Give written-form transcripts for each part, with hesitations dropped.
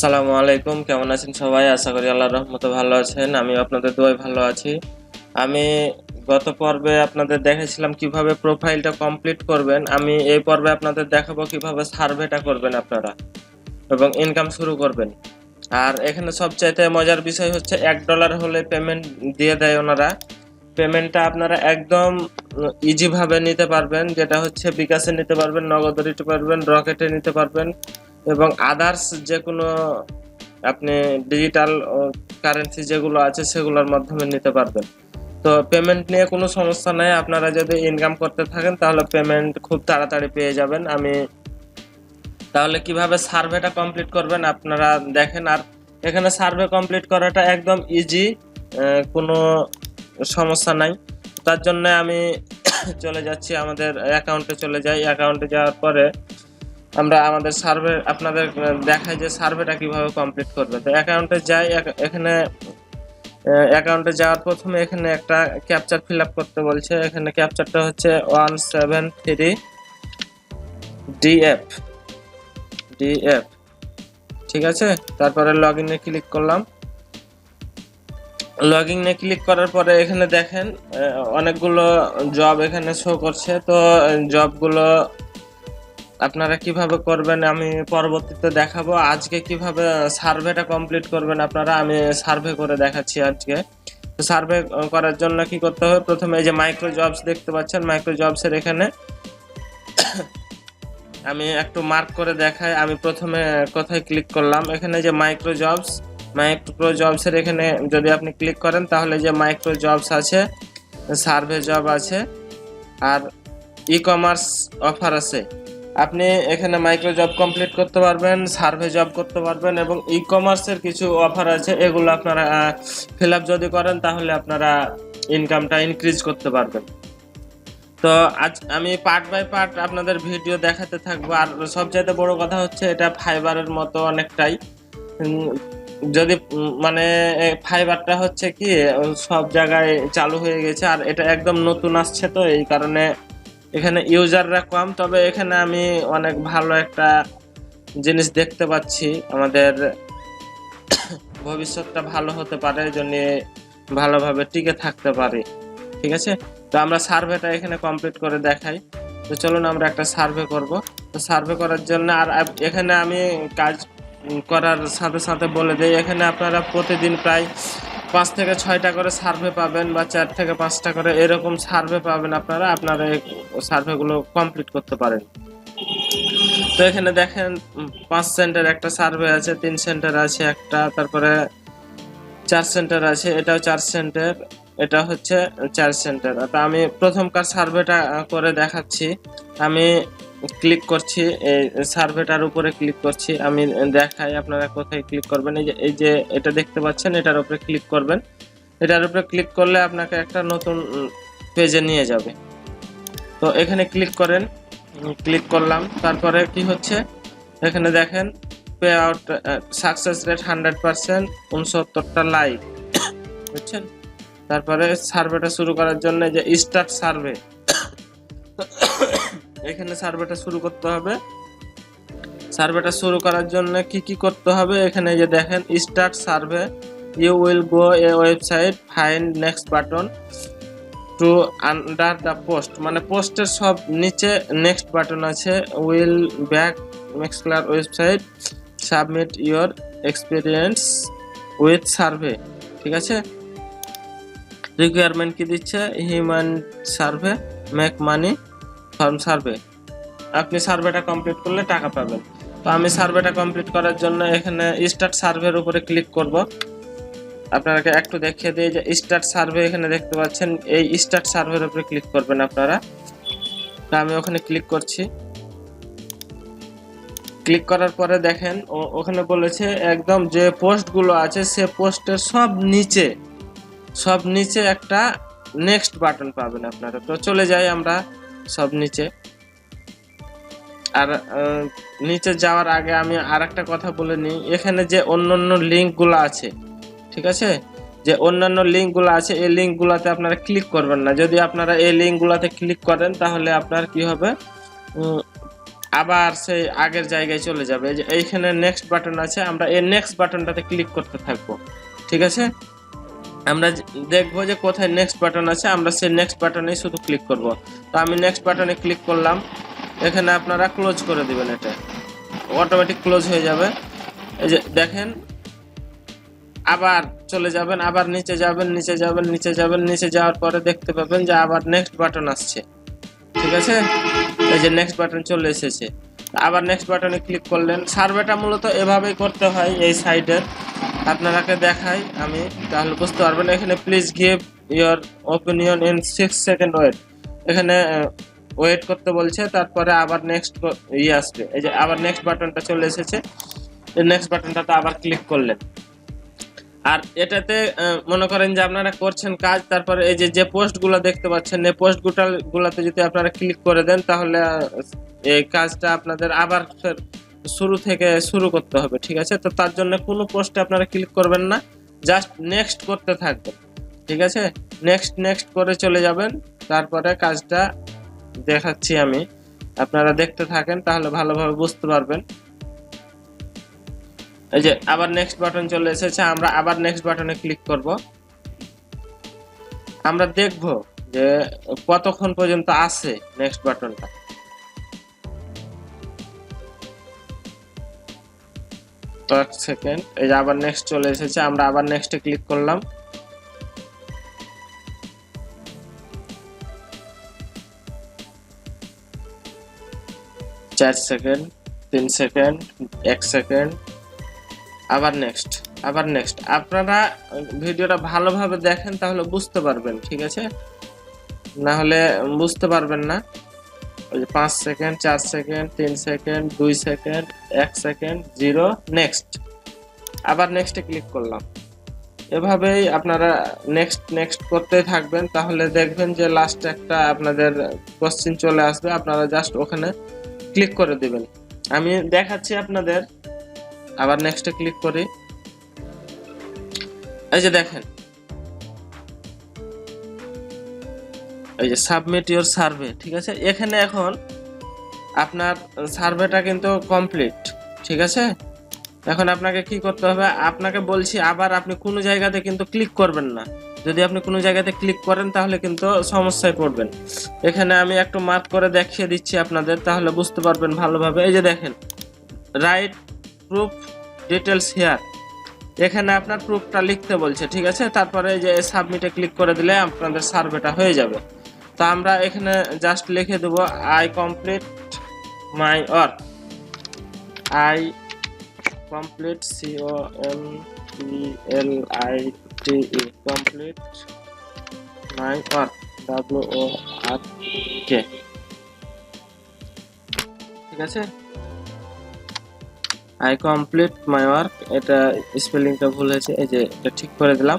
আসসালামু আলাইকুম, কেমন আছেন সবাই? আশা করি আল্লাহর রহমতে ভালো আছেন। আমি আপনাদের দোয়ায় ভালো আছি। আমি গত পর্বে আপনাদের দেখাইছিলাম কিভাবে প্রোফাইলটা কমপ্লিট করবেন। আমি এই পর্বে আপনাদের দেখাবো কিভাবে সার্ভেটা করবেন আপনারা এবং ইনকাম শুরু করবেন। আর এখানে সবচাইতে মজার বিষয় হচ্ছে $1 হলে পেমেন্ট দিয়ে দেয় ওনারা। পেমেন্টটা আপনারা একদম ইজি ভাবে নিতে পারবেন, যেটা হচ্ছে বিকাশে নিতে পারবেন, নগদে নিতে পারবেন, রকেটে নিতে পারবেন এবং আদার্স যে কোনো আপনি ডিজিটাল কারেন্সি যেগুলো আছে সেগুলোর মাধ্যমে নিতে পারবেন। তো পেমেন্ট নিয়ে কোনো সমস্যা নাই। আপনারা যদি ইনকাম করতে থাকেন তাহলে পেমেন্ট খুব তাড়াতাড়ি পেয়ে যাবেন। আমি তাহলে কিভাবে সার্ভেটা কমপ্লিট করবেন আপনারা দেখেন। আর এখানে সার্ভে কমপ্লিট করাটা একদম ইজি, কোনো সমস্যা নাই। তার জন্য আমি চলে যাচ্ছি, আমাদের অ্যাকাউন্টে চলে যাই। অ্যাকাউন্টে যাওয়ার পরে আমরা আমাদের সার্ভে আপনাদের দেখাই যে সার্ভেটা কিভাবে কমপ্লিট করবে। তো অ্যাকাউন্টে যাই। এখানে অ্যাকাউন্টে যাওয়ার প্রথমে এখানে একটা ক্যাপচার ফিল আপ করতে বলছে। এখানে ক্যাপচারটা হচ্ছে 173 DF। ঠিক আছে, তারপরে লগ ইনে ক্লিক করলাম। লগ ইনে ক্লিক করার পরে এখানে দেখেন অনেকগুলো জব এখানে শো করছে। তো জবগুলো আপনারা কিভাবে করবেন আমি পরবর্তীতে দেখাবো। আজকে কিভাবে সার্ভেটা কমপ্লিট করবেন আপনারা আমি সার্ভে করে দেখাচ্ছি আজকে। তো সার্ভে করার জন্য কি করতে হবে, প্রথমে এই যে মাইক্রো জবস দেখতে পাচ্ছেন, মাইক্রো জবসের এখানে আমি একটু মার্ক করে দেখাই। আমি প্রথমে কোথায় ক্লিক করলাম, এখানে যে মাইক্রো জবসের এখানে যদি আপনি ক্লিক করেন তাহলে যে মাইক্রো জবস আছে, সার্ভে জব আছে আর ই কমার্স অফার আছে। আপনি এখানে মাইক্রো জব কমপ্লিট করতে পারবেন, সার্ভে জব করতে পারবেন এবং ই কমার্সের কিছু অফার আছে, এগুলো আপনারা ফিল আপ যদি করেন তাহলে আপনারা ইনকামটা ইনক্রিজ করতে পারবেন। তো আজ আমি পার্ট বাই পার্ট আপনাদের ভিডিও দেখাতে থাকবো। আর সবচাইতে বড় কথা হচ্ছে এটা ফাইবারের মতো অনেকটাই। যদি মানে ফাইবারটা হচ্ছে কি সব জায়গায় চালু হয়ে গেছে আর এটা একদম নতুন আসছে, তো এই কারণে এখানে ইউজাররা কম। তবে এখানে আমি অনেক ভালো একটা জিনিস দেখতে পাচ্ছি, আমাদের ভবিষ্যৎটা ভালো হতে পারে, জন্য ভালোভাবে টিকে থাকতে পারি। ঠিক আছে, তো আমরা সার্ভেটা এখানে কমপ্লিট করে দেখাই। তো চলুন আমরা একটা সার্ভে করব। তো সার্ভে করার জন্য আর এখানে আমি কাজ করার সাথে সাথে বলে দেই, এখানে আপনারা প্রতিদিন প্রায় 5 থেকে 6টা করে সার্ভে পাবেন বা 4 থেকে 5টা করে এরকম সার্ভে পাবেন। আপনারা এই সার্ভেগুলো কমপ্লিট করতে পারেন। তো এখানে দেখেন 5 সেন্টার একটা সার্ভে আছে, 3 সেন্টার আছে একটা, তারপরে 4 সেন্টার আছে, এটাও 4 সেন্টার, এটা হচ্ছে 4 সেন্টার। তো আমি প্রথমকার সার্ভেটা করে দেখাচ্ছি। আমি ক্লিক করছি, এই সার্ভেটার উপরে ক্লিক করছি। আমি দেখাই আপনারা কোথায় ক্লিক করবেন। এই যে এটা দেখতে পাচ্ছেন, এটার উপরে ক্লিক করবেন। এটার উপরে ক্লিক করলে আপনাকে একটা নতুন পেজে নিয়ে যাবে। তো এখানে ক্লিক করেন, ক্লিক করলাম। তারপরে কি হচ্ছে এখানে দেখেন পে আউট সাকসেস রেট 100%, 69টা লাইক, বুঝছেন। তারপরে সার্ভেটা শুরু করার জন্য যে স্টার্ট সার্ভে, এখানে সার্ভেটা শুরু করতে হবে। সার্ভেটা শুরু করার জন্য কি কি করতে হবে, এখানে যে দেখেন start survey, you will go a website, find next button to under the post, মানে পোস্টের সব নিচে নেক্সট বাটন আছে। Will back maxclear website, submit your experience with survey. ঠিক আছে, রিকোয়ারমেন্ট কি দিচ্ছে, human survey, make money from survey. আপনি সার্ভেটা কমপ্লিট করলে টাকা পাবেন। তো আমি সার্ভেটা কমপ্লিট করার জন্য এখানে স্টার্ট সার্ভের উপরে ক্লিক করব। আপনাকে একটু দেখিয়ে দিই যে স্টার্ট সার্ভে এখানে দেখতে পাচ্ছেন, এই স্টার্ট সার্ভের উপরে ক্লিক করবেন আপনারা। তো আমি ওখানে ক্লিক করছি। ক্লিক করার পরে দেখেন ওখানে বলেছে একদম যে পোস্টগুলো আছে সে পোস্টের সব নিচে একটা নেক্সট বাটন পাবেন আপনারা। তো চলে যাই আমরা সব নিচে। আর নিচে যাওয়ার আগে আমি আরেকটা কথা বলে নিই, এখানে যে অন্যান্য লিঙ্কগুলো আছে, ঠিক আছে, যে অন্যান্য লিঙ্কগুলো আছে এই লিঙ্কগুলোতে আপনারা ক্লিক করবেন না। যদি আপনারা এই লিঙ্কগুলোতে ক্লিক করেন তাহলে আপনার কি হবে, আবার সেই আগের জায়গায় চলে যাবে। এই যে এইখানে নেক্সট বাটন আছে, আমরা এই নেক্সট বাটনটাতে ক্লিক করতে থাকবো। ঠিক আছে, আমরা দেখবো যে কোথায় নেক্সট বাটন আছে, আমরা সেই নেক্সট বাটনেই শুধু ক্লিক করব। তো আমি নেক্সট বাটনে ক্লিক করলাম, এখানে আপনারা ক্লোজ করে দিবেন, এটা অটোমেটিক ক্লোজ হয়ে যাবে। এই যে দেখেন, আবার চলে যাবেন, আবার নিচে যাবেন, নিচে যাবেন, নিচে যাবেন, নিচে যাওয়ার পরে দেখতে পাবেন যে আবার নেক্সট বাটন আসছে। ঠিক আছে, এই যে নেক্সট বাটন চলে এসেছে, আবার নেক্সট বাটনে ক্লিক করলেন। সার্ভেটা মূলত এভাবেই করতে হয়, এই সাইডের আপনারাকে দেখাই আমি, তাহলে বুঝতে পারবেন। এখানে please give your opinion in 6 second wait, এখানে ওয়েট করতে বলছে, তারপরে আবার নেক্সট আসবে। এই যে আবার নেক্সট বাটনটা চলে এসেছে, এই নেক্সট বাটনটাতে আবার ক্লিক করলেন। আর এটাতে মনে করেন যে আপনারা করছেন কাজ, তারপরে এই যে পোস্টগুলো দেখতে পাচ্ছেন, এই পোস্টগুলোতে যদি আপনারা ক্লিক করে দেন, তাহলে এই কাজটা আপনাদের আবার শুরু থেকে শুরু করতে হবে। ঠিক আছে, তো তার জন্য কোনো পোস্টে আপনারা ক্লিক করবেন না, জাস্ট নেক্সট করতে থাকবেন। ঠিক আছে, নেক্সট নেক্সট করে চলে যাবেন, তারপরে কাজটা দেখাচ্ছি আমি, আপনারা দেখতে থাকেন, তাহলে ভালোভাবে বুঝতে পারবেন। এই যে আবার নেক্সট বাটন চলে এসেছে, আমরা আবার নেক্সট বাটনে ক্লিক করব। আমরা দেখব যে কতক্ষণ পর্যন্ত আছে নেক্সট বাটনটা। এক সেকেন্ড, এই যে আবার নেক্সট চলে এসেছে, আমরা আবার নেক্সটে ক্লিক করলাম। চার সেকেন্ড, 3 সেকেন্ড, 1 সেকেন্ড, আবার নেক্সট, আবার নেক্সট। আপনারা ভিডিওটা ভালোভাবে দেখেন, তাহলে বুঝতে পারবেন। ঠিক আছে, না হলে বুঝতে পারবেন না। ওই যে 5 second, 4 second, 3 second, 2 second, 1 second, 0, next, আবার নেক্সটে ক্লিক করলাম। এভাবেই আপনারা নেক্সট নেক্সট করতে থাকবেন, তাহলে দেখবেন যে লাস্টে একটা আপনাদের কোশ্চেন চলে আসবে, আপনারা জাস্ট ওখানে ক্লিক করে দিবেন। আমি দেখাচ্ছি আপনাদের, আবার নেক্সটে ক্লিক করি। এই যে দেখেন, এই যে সাবমিট ইওর সার্ভে। ঠিক আছে, এখানে এখন আপনার সার্ভেটা কিন্তু কমপ্লিট। ঠিক আছে, এখন আপনাকে কি করতে হবে, আপনাকে বলছি আবার আপনি কোনো জায়গাতে কিন্তু ক্লিক করবেন না। যদি আপনি কোনো জায়গাতে ক্লিক করেন, তাহলে কিন্তু সমস্যায় পড়বেন। এখানে আমি একটু মার্ক করে দেখিয়ে দিচ্ছি আপনাদের, তাহলে বুঝতে পারবেন ভালোভাবে। এই যে দেখেন, রাইট প্রুফ ডিটেলস হিয়ার, এখানে আপনার প্রুফটা লিখতে বলছে। ঠিক আছে, তারপরে এই যে সাবমিটে ক্লিক করে দিলে আপনাদের সার্ভেটা হয়ে যাবে। তো আমরা এখানে জাস্ট লিখে দেবো, I complete my work, I complete, COMPLITE, complete my work, WORK। ঠিক আছে, আই কমপ্লিট মাই ওয়ার্ক, এটা স্পেলিংটা ভুল হয়েছে, এই যে এটা ঠিক করে দিলাম,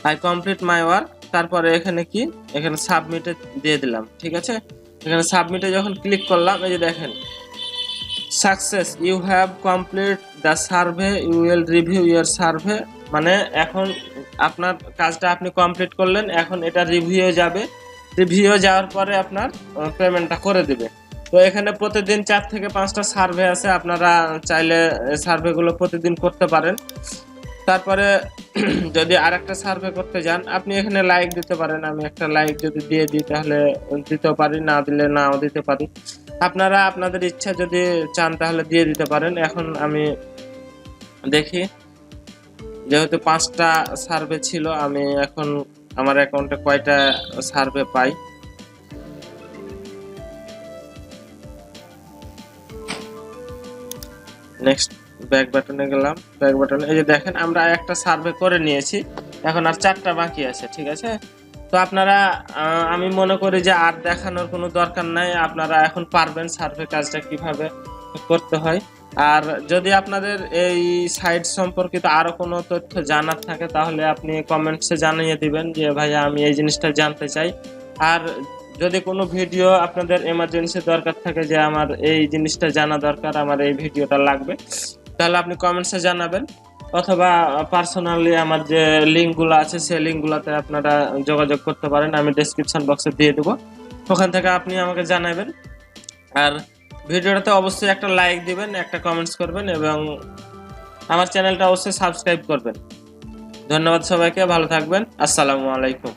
আই কমপ্লিট মাই ওয়ার্ক। তারপরে এখানে কি, এখানে সাবমিটে দিয়ে দিলাম। ঠিক আছে, এখানে সাবমিটে যখন ক্লিক করলাম, এই যে দেখেন, success, you have complete the survey, you will review your survey. মানে এখন আপনার কাজটা আপনি কমপ্লিট করলেন, এখন এটা রিভিউ যাবে, রিভিউ যাওয়ার পরে আপনার পেমেন্টটা করে দিবে। তো এখানে প্রতিদিন 4 থেকে 5টা সার্ভে আছে, আপনারা চাইলে সার্ভেগুলো প্রতিদিন করতে পারেন। তারপরে যদি আরেকটা সার্ভে করতে যান, আপনি এখানে লাইক দিতে পারেন। আমি একটা লাইক যদি দিয়ে দিই, তাহলে দিতেও পারি, না দিলে নাও দিতে পারি। আপনারা আপনাদের ইচ্ছা, যদি চান তাহলে দিয়ে দিতে পারেন। এখন আমি দেখি, যেহেতু 5টা সার্ভে ছিল, আমি এখন আমার অ্যাকাউন্টে কয়টা সার্ভে পাই। নেক্সট ব্যাক বাটনে গেলাম, ব্যাক বাটনে এই যে দেখেন, আমরা একটা সার্ভে করে নিয়েছি, এখন আর 4টা বাকি আছে। ঠিক আছে, তো আপনারা, আমি মনে করি যে আর দেখানোর কোনো দরকার নাই, আপনারা এখন পারবেন সার্ভে কাজটা কিভাবে করতে হয়। আর যদি আপনাদের এই সাইট সম্পর্কিত আরো কোনো তথ্য জানার থাকে, তাহলে আপনি কমেন্টসে জানিয়ে দিবেন যে ভাইয়া আমি এই জিনিসটা জানতে চাই। আর যদি কোনো ভিডিও আপনাদের এমার্জেন্সি দরকার থাকে, যে আমার এই জিনিসটা জানা দরকার, আমার এই ভিডিওটা লাগবে, তাহলে আপনি কমেন্টসে জানাবেন, অথবা পার্সোনালি আমার যে লিঙ্কগুলো আছে, সেই লিঙ্কগুলোতে আপনারা যোগাযোগ করতে পারেন, আমি ডেসক্রিপশন বক্সে দিয়ে দেবো, ওখান থেকে আপনি আমাকে জানাবেন। আর ভিডিওটাতে অবশ্যই একটা লাইক দিবেন, একটা কমেন্টস করবেন এবং আমার চ্যানেলটা অবশ্যই সাবস্ক্রাইব করবেন। ধন্যবাদ সবাইকে, ভালো থাকবেন। আসসালামু আলাইকুম।